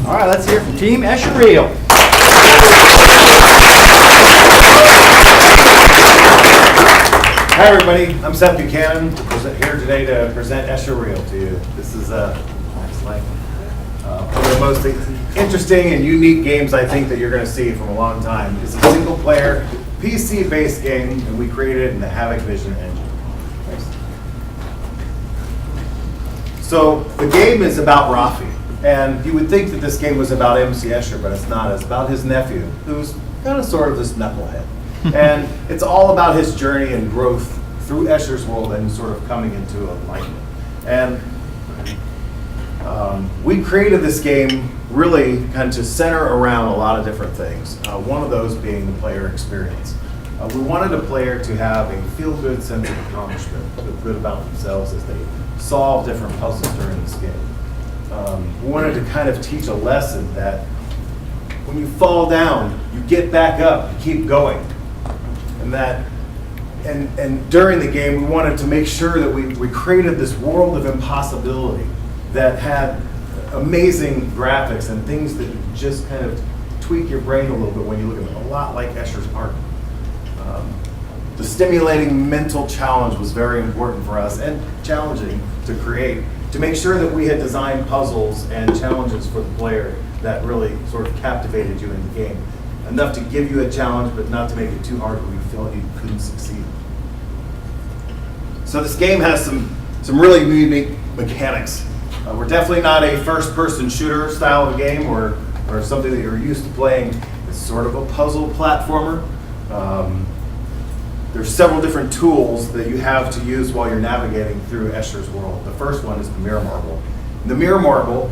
All right, let's hear from Team Escherreal. Hi everybody, I'm Seth Buchanan, here today to present Escherreal to you. This is one of the most interesting and unique games I think that you're going to see from a long time. It's a single player, PC-based game, and we created it in the Havoc Vision engine. So the game is about Rafi, and you would think that this game was about MC Escher, but it's not. It's about his nephew, who's kind of sort of this knucklehead. And it's all about his journey and growth through Escher's world and sort of coming into alignment. And we created this game really kind of to center around a lot of different things. One of those being the player experience. We wanted a player to have a feel-good sense of accomplishment, feel good about themselves as they solve different puzzles during this game. We wanted to kind of teach a lesson that when you fall down, you get back up, you keep going. And during the game, we wanted to make sure that we created this world of impossibility that had amazing graphics and things that just kind of tweak your brain a little bit when you look at them, a lot like Escher's art. The stimulating mental challenge was very important for us and challenging to create, to make sure that we had designed puzzles and challenges for the player that really sort of captivated you in the game. Enough to give you a challenge, but not to make it too hard where you feel like you couldn't succeed. So this game has some really unique mechanics. We're definitely not a first-person shooter style of game or something that you're used to playing. It's sort of a puzzle platformer. There's several different tools that you have to use while you're navigating through Escher's world. The first one is the mirror marble. The mirror marble,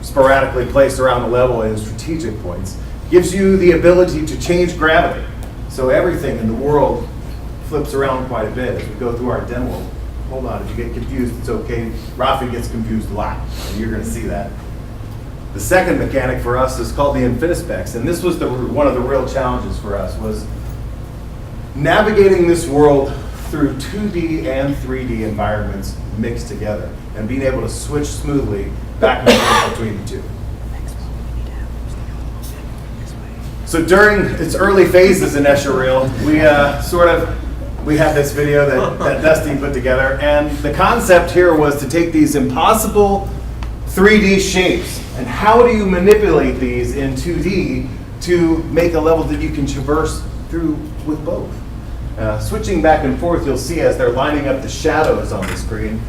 sporadically placed around the level in strategic points, gives you the ability to change gravity. So everything in the world flips around quite a bit as we go through our demo. Hold on, if you get confused, it's okay. Rafi gets confused a lot, and you're going to see that. The second mechanic for us is called the Infinispecs, and this was one of the real challenges for us, was navigating this world through 2D and 3D environments mixed together, and being able to switch smoothly back and forth between the two. So during its early phases in Escherreal, we had this video that Dusty put together, and the concept here was to take these impossible 3D shapes, and how do you manipulate these in 2D to make a level that you can traverse through with both. Switching back and forth, you'll see as they're lining up the shadows on the screen,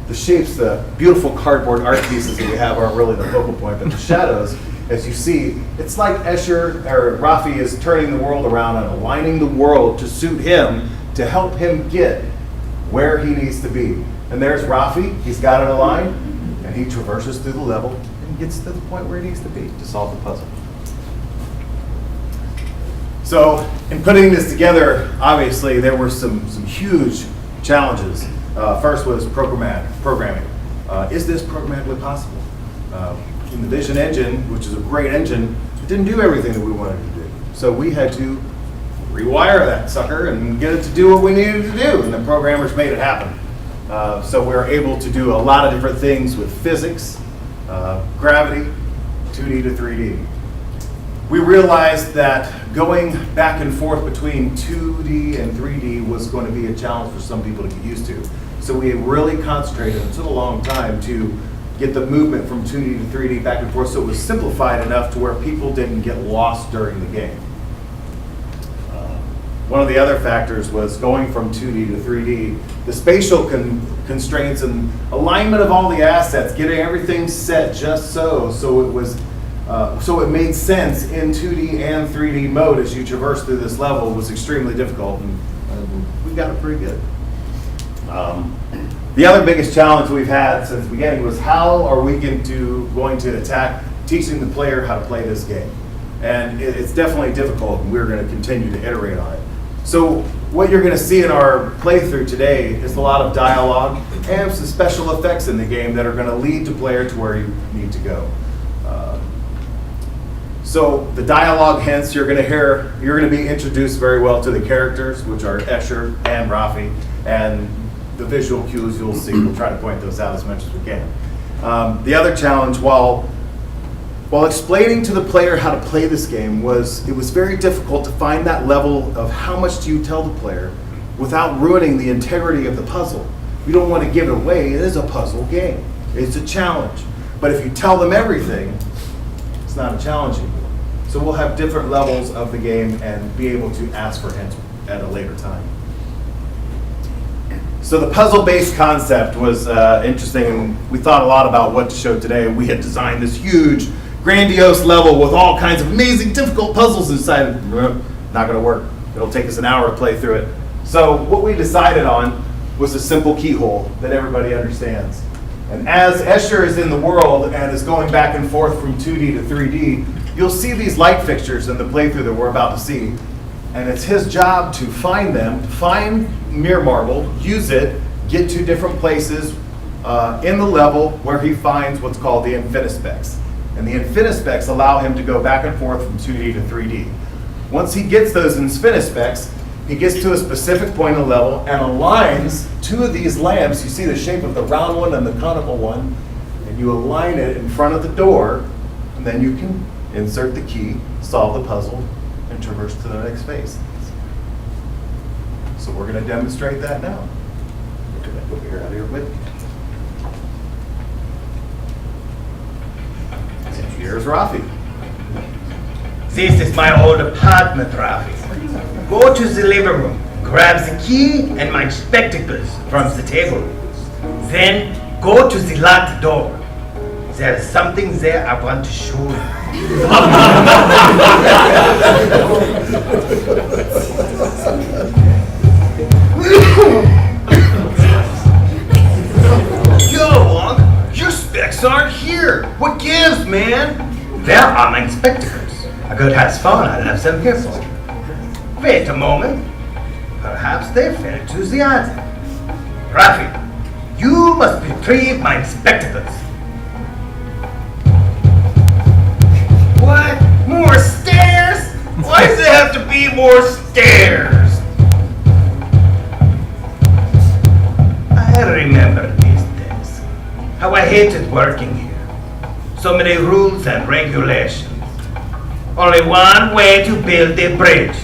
the shapes, the beautiful cardboard art pieces that we have aren't really the focal point, but the shadows, as you see, it's like Rafi is turning the world around and aligning the world to suit him, to help him get where he needs to be. And there's Rafi, he's got it aligned, and he traverses through the level and gets to the point where he needs to be to solve the puzzle. So in putting this together, obviously there were some huge challenges. First was programming. Is this programmatically possible? In the Vision engine, which is a great engine, it didn't do everything that we wanted to do. So we had to rewire that sucker and get it to do what we needed to do, and the programmers made it happen. So we were able to do a lot of different things with physics, gravity, 2D to 3D. We realized that going back and forth between 2D and 3D was going to be a challenge for some people to get used to. So we really concentrated, it took a long time to get the movement from 2D to 3D back and forth so it was simplified enough to where people didn't get lost during the game. One of the other factors was going from 2D to 3D, the spatial constraints and alignment of all the assets, getting everything set just so it was so it made sense in 2D and 3D mode as you traverse through this level was extremely difficult, and we got it pretty good. The other biggest challenge we've had since the beginning was how are we going to attack teaching the player how to play this game? And it's definitely difficult, and we're going to continue to iterate on it. So what you're going to see in our playthrough today is a lot of dialogue and some special effects in the game that are going to lead the player to where you need to go. So the dialogue, hence, you're going to be introduced very well to the characters, which are Escher and Rafi, and the visual cues you'll see. We'll try to point those out as much as we can. The other challenge, while While explaining to the player how to play this game it was very difficult to find that level of how much do you tell the player without ruining the integrity of the puzzle. We don't want to give it away. It is a puzzle game. It's a challenge. But if you tell them everything, it's not a challenge anymore. So we'll have different levels of the game and be able to ask for hints at a later time. So the puzzle-based concept was interesting, and we thought a lot about what to show today. We had designed this huge, grandiose level with all kinds of amazing, difficult puzzles inside. Not going to work. It'll take us an hour to play through it. So what we decided on was a simple keyhole that everybody understands. And as Escher is in the world and is going back and forth from 2D to 3D, you'll see these light fixtures in the playthrough that we're about to see. And it's his job to find them, find Mirror Marble, use it, get to different places in the level where he finds what's called the Infinispecs. And the Infinispecs allow him to go back and forth from 2D to 3D. Once he gets those Infinispecs, he gets to a specific point in the level and aligns two of these lamps. You see the shape of the round one and the conical one, and you align it in front of the door, and then you can insert the key, solve the puzzle, and traverse to the next phase. So we're going to demonstrate that now. Over here, out of here with me. And here's Rafi. This is my old apartment, Rafi. Go to the living room, grab the key and my spectacles from the table. Then go to the locked door. There's something there I want to show you. Yo, Wong, your specs aren't here. What gives, man? There are my spectacles. A good has found I left them here for you. Wait a moment. Perhaps they fell to the other. Rafi, you must retrieve my spectacles. What? More stairs? Why does there have to be more stairs? I remember these days. How I hated working here. So many rules and regulations. Only one way to build a bridge.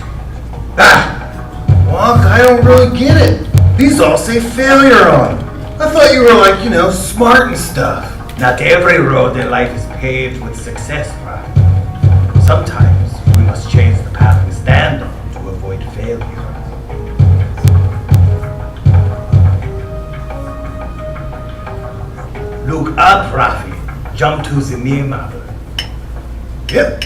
Wonk, I don't really get it. These all say failure on them. I thought you were like, smart and stuff. Not every road in life is paved with success, right? Sometimes we must change the path we stand on to avoid failure. Look up, Rafi. Jump to the mirror marble. Yep.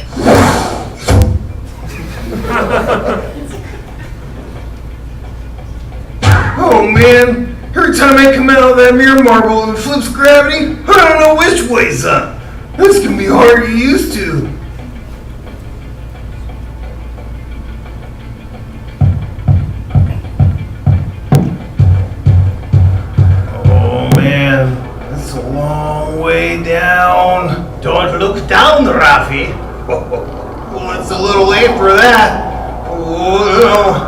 Oh man, every time I come out of that mirror marble and it flips gravity, I don't know which way's up. This can be hard to get used to. Oh man, that's a long way down. Don't look down, Rafi. Well, it's a little late for that. Oh,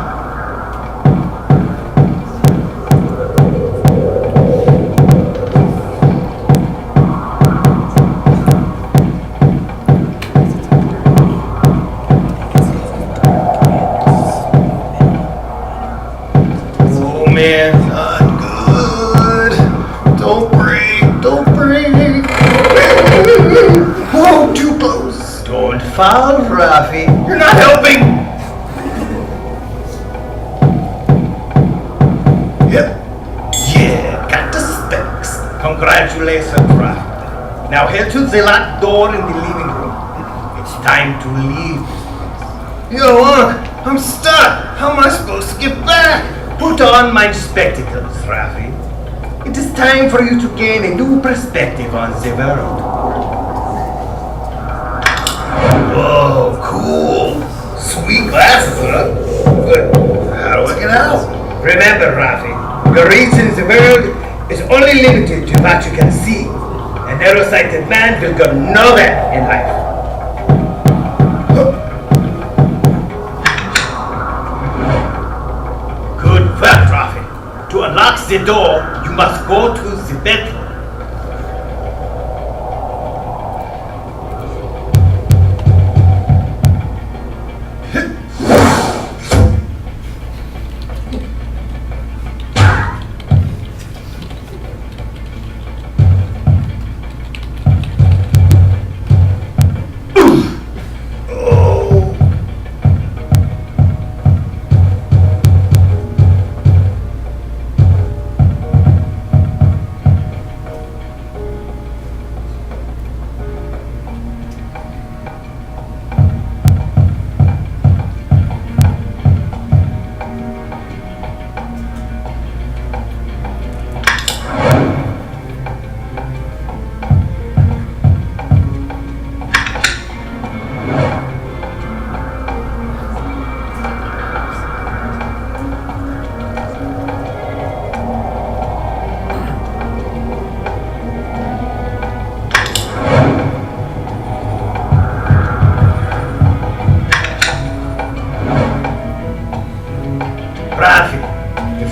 man, not good. Don't break. Whoa, too close. Don't fall, Rafi. You're not helping. Yep. Yeah, got the specs. Congratulations, Rafi. Now head to the locked door in the living room. It's time to leave. Yo, I'm stuck. How am I supposed to get back? Put on my spectacles, Rafi. It is time for you to gain a new perspective on the world. Whoa, cool. Sweet glasses, huh? But how do I get out? Remember, Rafi, your reach in the world is only limited to what you can see. A narrow-sighted man will go nowhere in life. To unlock the door, you must go to the bedroom.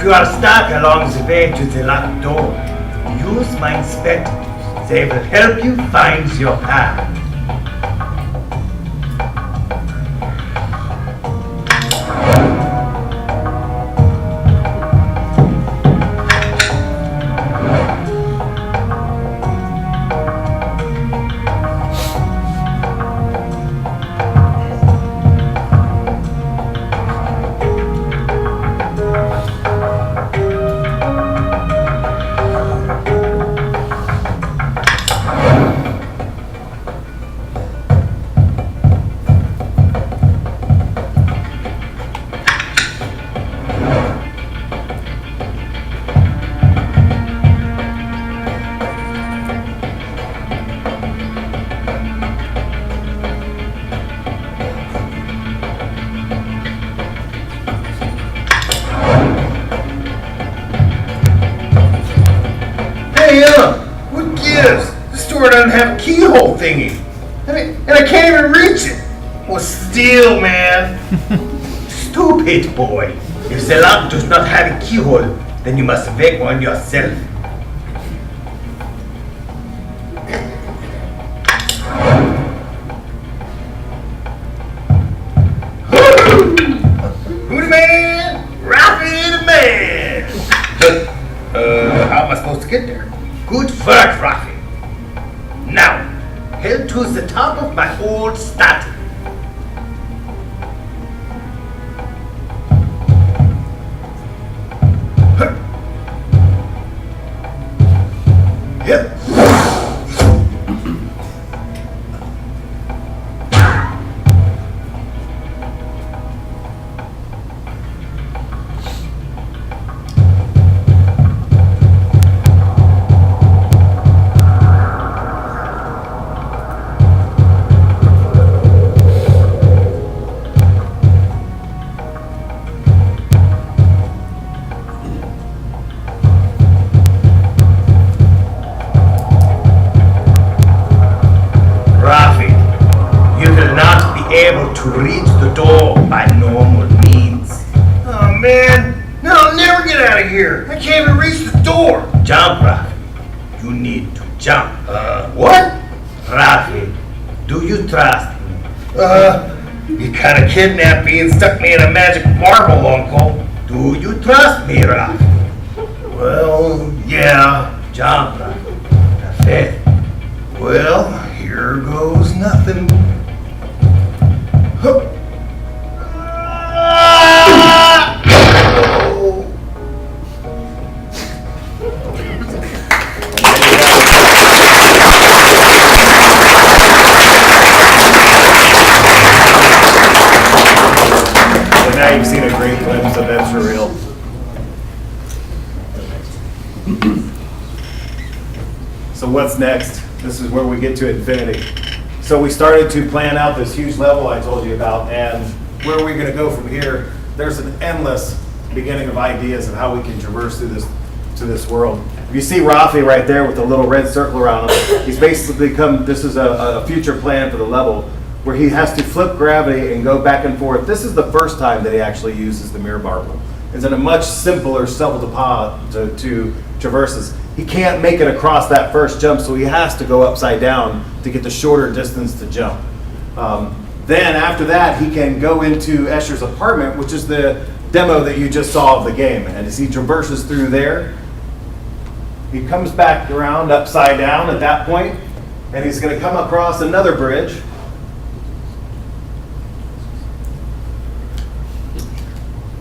you are stuck along the way to the locked door, use my inspectors. They will help you find your path. What gives? The store doesn't have a keyhole thingy. And I can't even reach it. Well, still, man. Stupid boy. If the lock does not have a keyhole, then you must make one yourself. Who the man? Rafi the man. How am I supposed to get there? Good work, Rafi. Now, head to the top of my old statue. Yep. Able to reach the door by normal means. Oh man, no, I'll never get out of here. I can't even reach the door. Jump, Rafi. You need to jump. What? Rafi, do you trust me? You kinda kidnapped me and stuck me in a magic marble, Uncle. Do you trust me, Rafi? Well, yeah. Jump, Rafi. Perfect. Well, here goes nothing. Now you've seen a great glimpse of Escherreal. So what's next? This is where we get to infinity. So we started to plan out this huge level I told you about, and where are we going to go from here? There's an endless beginning of ideas of how we can traverse through this world. If you see Rafi right there with the little red circle around him, he's basically this is a future plan for the level where he has to flip gravity and go back and forth. This is the first time that he actually uses the mirror marble. It's in a much simpler to traverses. He can't make it across that first jump, so he has to go upside down to get the shorter distance to jump. Then after that, he can go into Escher's apartment, which is the demo that you just saw of the game. And as he traverses through there, he comes back around upside down at that point, and he's going to come across another bridge.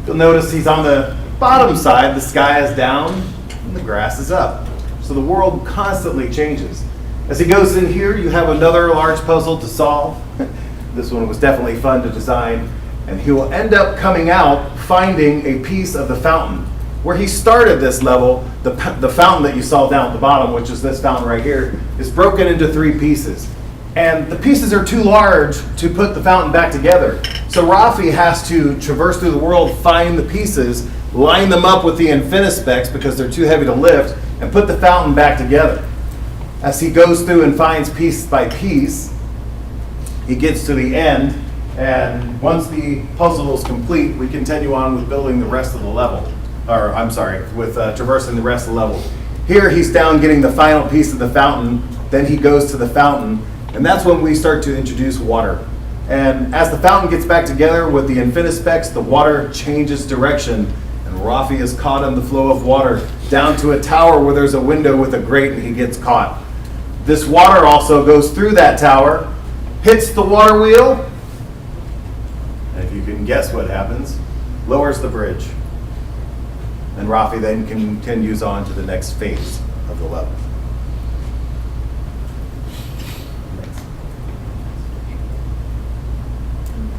You'll notice he's on the bottom side, the sky is down, and the grass is up. So the world constantly changes. As he goes in here, you have another large puzzle to solve. This one was definitely fun to design. And he will end up coming out finding a piece of the fountain. Where he started this level, the fountain that you saw down at the bottom, which is this fountain right here, is broken into 3 pieces. And the pieces are too large to put the fountain back together. So Rafi has to traverse through the world, find the pieces, line them up with the Infinispecs because they're too heavy to lift, and put the fountain back together. As he goes through and finds piece by piece, he gets to the end, and once the puzzle is complete, we continue on with building the rest of the level. or I'm sorry, with traversing the rest of the level. Here he's down getting the final piece of the fountain, then he goes to the fountain, and that's when we start to introduce water. And as the fountain gets back together with the Infinispecs, the water changes direction, and Rafi is caught in the flow of water down to a tower where there's a window with a grate and he gets caught. This water also goes through that tower, hits the water wheel, and if you can guess what happens, lowers the bridge. And Rafi then continues on to the next phase of the level.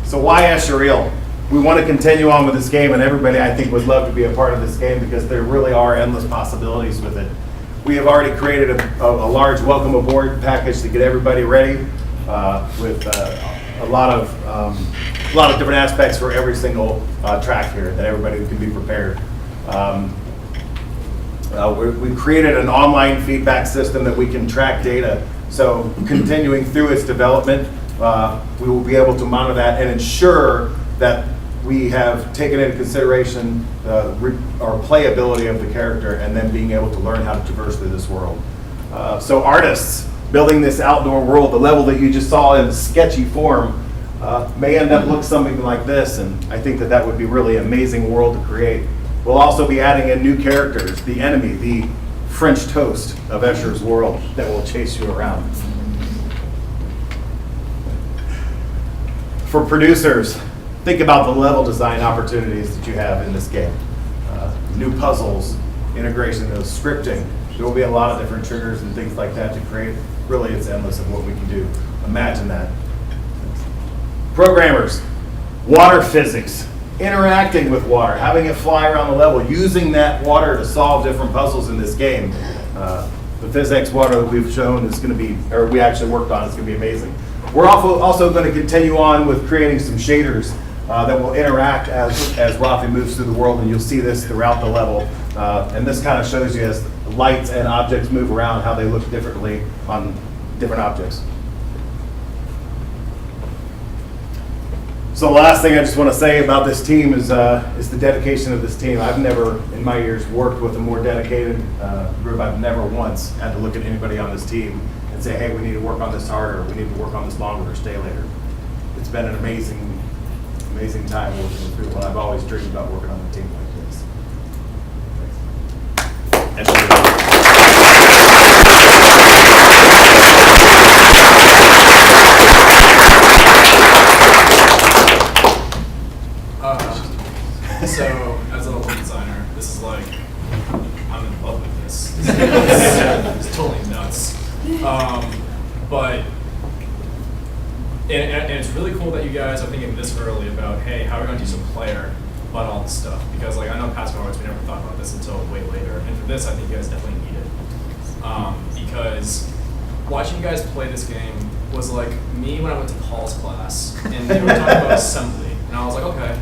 So why Escherreal? We want to continue on with this game, and everybody I think would love to be a part of this game because there really are endless possibilities with it. We have already created a large welcome aboard package to get everybody ready with a lot of different aspects for every single track here that everybody can be prepared. We've created an online feedback system that we can track data. So continuing through its development, we will be able to monitor that and ensure that we have taken into consideration our playability of the character and then being able to learn how to traverse through this world. So artists building this outdoor world, the level that you just saw in sketchy form, may end up looking something like this, and I think that would be really amazing world to create. We'll also be adding in new characters, the enemy, the French toast of Escher's world that will chase you around. For producers, think about the level design opportunities that you have in this game. New puzzles, integration of scripting. There will be a lot of different triggers and things like that to create. Really, it's endless of what we can do. Imagine that. Programmers, water physics, interacting with water, having it fly around the level, using that water to solve different puzzles in this game. The physics water that we've shown is going to be, or we actually worked on, is going to be amazing. We're also going to continue on with creating some shaders that will interact as Rafi moves through the world, and you'll see this throughout the level. And this kind of shows you as lights and objects move around, how they look differently on different objects. So the last thing I just want to say about this team is the dedication of this team. I've never, in my years, worked with a more dedicated group. I've never once had to look at anybody on this team and say, hey, we need to work on this harder, we need to work on this longer, or stay later. It's been an amazing, amazing time working with people, and I've always dreamed about working on a team like this. So, as a level designer, this is like, I'm in love with this. It's totally nuts. But it's really cool that you guys are thinking this early about, hey, how are we going to do some player, but all this stuff? Because like I know past forwards, we never thought about this until way later. And for this, I think you guys definitely need it. Because watching you guys play this game was like me when I went to Paul's class, and they were talking about assembly, and I was like, okay,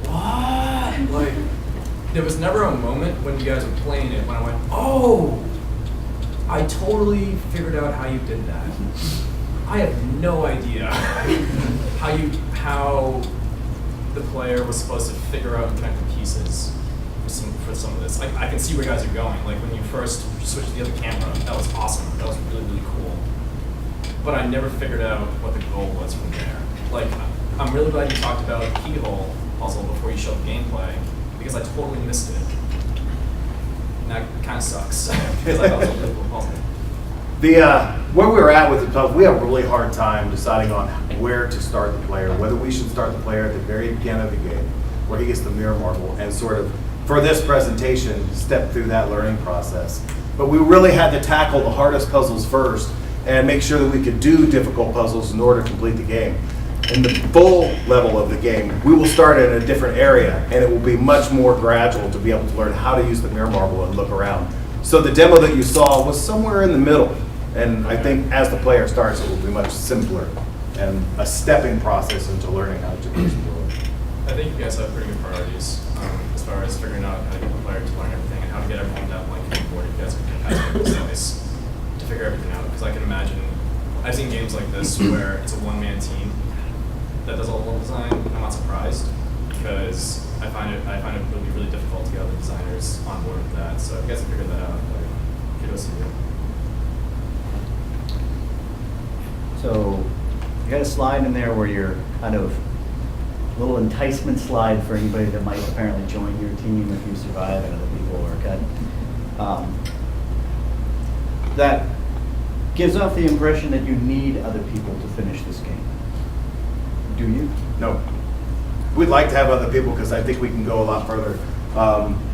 what? Like, there was never a moment when you guys were playing it when I went, oh, I totally figured out how you did that. I have no idea how the player was supposed to figure out and connect the pieces for some of this. I can see where you guys are going. Like when you first switched to the other camera, that was awesome. That was really, really cool. But I never figured out what the goal was from there. Like, I'm really glad you talked about the keyhole puzzle before you showed gameplay, because I totally missed it. And that kind of sucks, because I thought it was a really cool puzzle. Where we're at with the puzzle, we have a really hard time deciding on where to start the player, whether we should start the player at the very beginning of the game, where he gets the mirror marble, and sort of, for this presentation, step through that learning process. But we really had to tackle the hardest puzzles first, and make sure that we could do difficult puzzles in order to complete the game. In the full level of the game, we will start in a different area, and it will be much more gradual to be able to learn how to use the mirror marble and look around. So the demo that you saw was somewhere in the middle, and I think as the player starts, it will be much simpler and a stepping process into learning how to traverse the world. I think you guys have pretty good priorities as far as figuring out how to get the player to learn everything and how to get everyone that blank board. You guys have been nice to figure everything out, because I can imagine, I've seen games like this where it's a one-man team that does all the level design. I'm not surprised, because I find it would be really difficult to get other designers on board with that. So if you guys have figured that out, like, kudos to you. So you got a slide in there where you're kind of a little enticement slide for anybody that might apparently join your team if you survive and other people are cut. That gives off the impression that you need other people to finish this game. Do you? No. We'd like to have other people because I think we can go a lot further.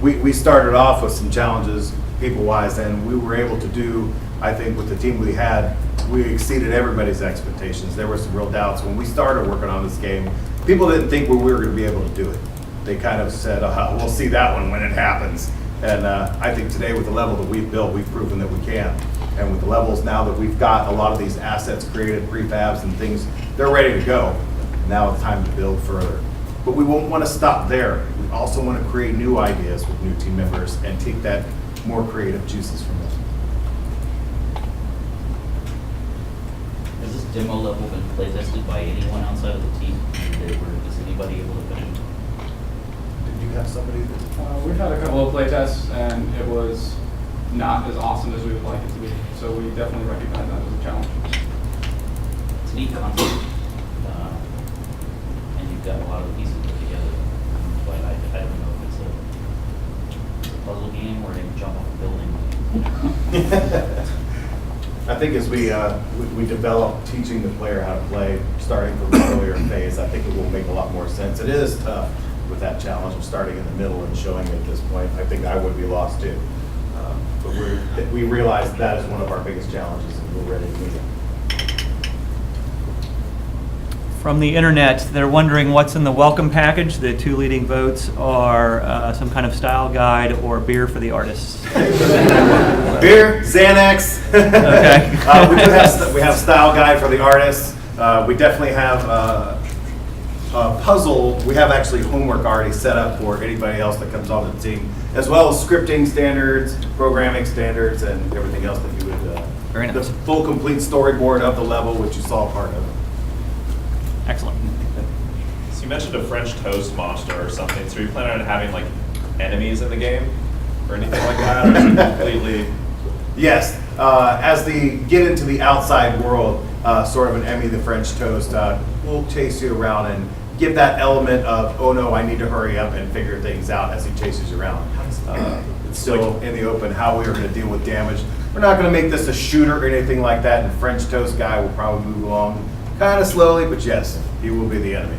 We started off with some challenges people-wise, and we were able to do, I think, with the team we had, we exceeded everybody's expectations. There were some real doubts. When we started working on this game, people didn't think we were going to be able to do it. They kind of said, we'll see that one when it happens. And I think today with the level that we've built, we've proven that we can. And with the levels now that we've got a lot of these assets created, prefabs and things, they're ready to go. Now it's time to build further. But we won't want to stop there. We also want to create new ideas with new team members and take that more creative juices from them. Has this demo level been play tested by anyone outside of the team? Is anybody able to finish? Did you have somebody that? We've had a couple of play tests, and it was not as awesome as we would like it to be. So we definitely recognize that as a challenge. It's a neat concept, and you've got a lot of the pieces put together. But I don't know if it's a puzzle game or you jump off a building. I think as we develop teaching the player how to play, starting from an earlier phase, I think it will make a lot more sense. It is tough with that challenge of starting in the middle and showing it at this point. I think I would be lost too. But we realize that is one of our biggest challenges, and we're ready to meet it. From the internet, they're wondering what's in the welcome package. The two leading votes are some kind of style guide or beer for the artists. Beer, Xanax. Okay. We have style guide for the artists. We definitely have a puzzle. We have actually homework already set up for anybody else that comes on the team, as well as scripting standards, programming standards, and everything else that you would. Very nice. The full complete storyboard of the level, which you saw part of. Excellent. So you mentioned a French toast monster or something. So are you planning on having like enemies in the game or anything like that? Or is it completely? Yes. As they get into the outside world, sort of an Emmy the French toast will chase you around and give that element of, oh no, I need to hurry up and figure things out as he chases you around. It's still in the open how we are going to deal with damage. We're not going to make this a shooter or anything like that, and French toast guy will probably move along kind of slowly, but yes, he will be the enemy.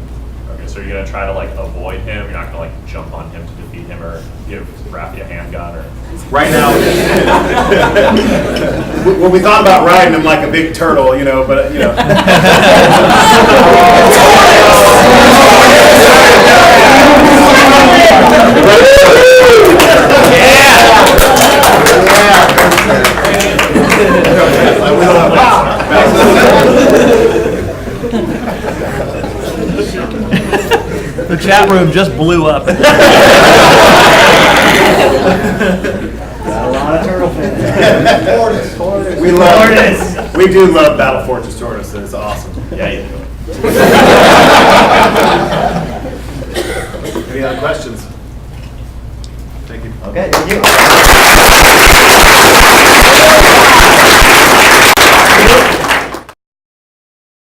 Okay, so you're gonna try to like avoid him. You're not gonna like jump on him to defeat him or give Rafi a handgun or. Right now, when we thought about riding him like a big turtle, you know, but you know. The chat room just blew up. Got a lot of turtle fans. We do love Battle Fortress Tortoise. It's awesome. Yeah, you do. Any other questions? Thank you. Okay, thank you.